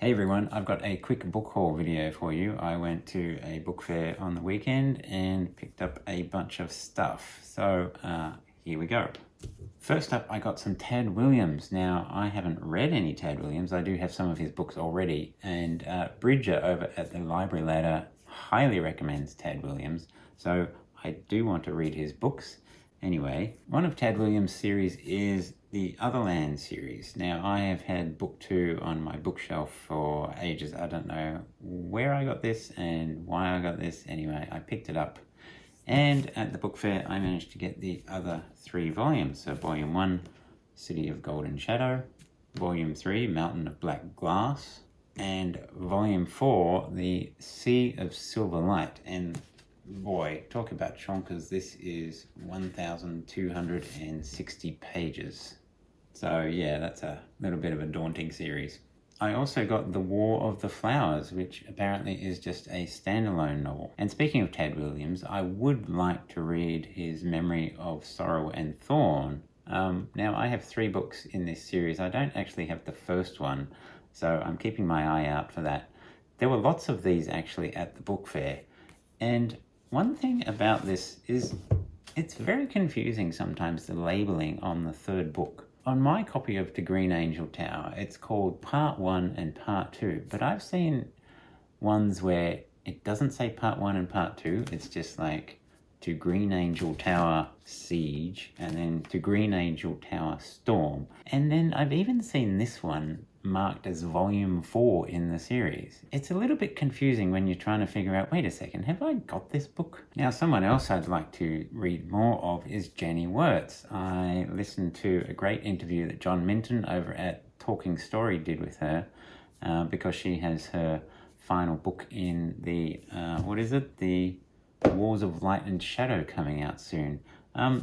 Hey everyone, I've got a quick book haul video for you. I went to a book fair on the weekend and picked up a bunch of stuff. So here we go. First up, I got some Tad Williams. Now, I haven't read any Tad Williams. I do have some of his books already. And Bridger over at the Library Ladder highly recommends Tad Williams. So I do want to read his books. Anyway, one of Tad Williams' series is the Otherland series. Now, I have had book 2 on my bookshelf for ages. I don't know where I got this and why I got this. Anyway, I picked it up. And at the book fair, I managed to get the other 3 volumes. So Volume 1, City of Golden Shadow. Volume 3, Mountain of Black Glass. And Volume 4, The Sea of Silver Light. And boy, talk about chonkers, this is 1,260 pages. So yeah, that's a little bit of a daunting series. I also got The War of the Flowers, which apparently is just a standalone novel. And speaking of Tad Williams, I would like to read his Memory of Sorrow and Thorn. Now, I have 3 books in this series. I don't actually have the first one, so I'm keeping my eye out for that. There were lots of these actually at the book fair. And one thing about this is it's very confusing sometimes, the labeling on the 3rd book. On my copy of The Green Angel Tower, it's called Part 1 and Part 2, but I've seen ones where it doesn't say Part 1 and Part 2, it's just like To Green Angel Tower Siege, and then To Green Angel Tower Storm. And then I've even seen this one marked as Volume 4 in the series. It's a little bit confusing when you're trying to figure out, wait a second, have I got this book? Now, someone else I'd like to read more of is Janny Wurts. I listened to a great interview that John Minton over at Talking Story did with her because she has her final book in the, the Wars of Light and Shadow coming out soon.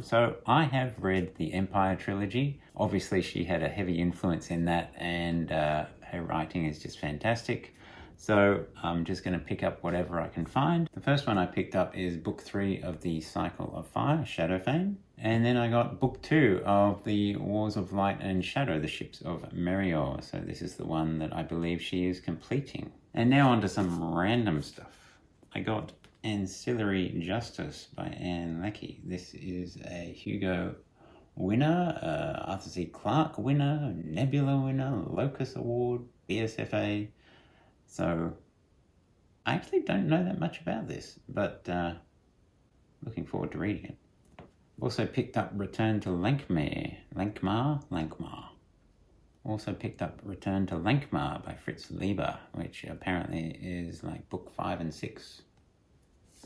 So I have read the Empire trilogy. Obviously, she had a heavy influence in that, and her writing is just fantastic. So I'm just going to pick up whatever I can find. The first one I picked up is book 3 of the Cycle of Fire, Shadowfang. And then I got book 2 of the Wars of Light and Shadow, the Ships of Merior. So this is the one that I believe she is completing. And now on to some random stuff. I got Ancillary Justice by Leckie. This is a Hugo winner, Arthur C. Clarke winner, Nebula winner, Locus Award, BSFA. So I actually don't know that much about this, but looking forward to reading it. Also picked up Return to Lankhmar. Also picked up Return to Lankhmar by Fritz Leiber, which apparently is like book 5 and 6.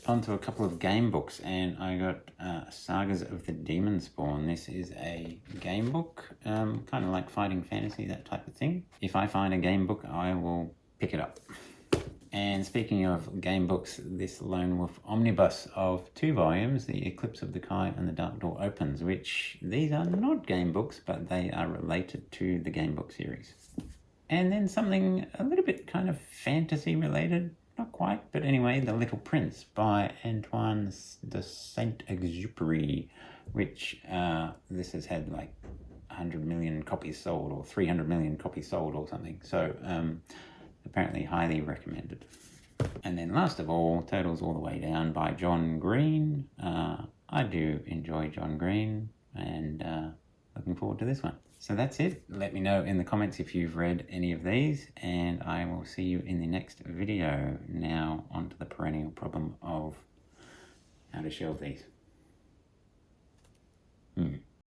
Onto a couple of game books, and I got Sagas of the Demonspawn. This is a game book, kind of like fighting fantasy, that type of thing. If I find a game book, I will pick it up. And speaking of game books, this Lone Wolf omnibus of 2 volumes, The Eclipse of the Kai and The Dark Door Opens, which these are not game books, but they are related to the game book series. And then something a little bit kind of fantasy related. Not quite, but anyway, The Little Prince by Antoine de Saint-Exupéry, which this has had like 100 million copies sold or 300 million copies sold or something. So apparently highly recommended. And then last of all, Turtles All the Way Down by John Green. I do enjoy John Green, and looking forward to this one. So that's it. Let me know in the comments if you've read any of these, and I will see you in the next video. Now on to the perennial problem of how to shelve these.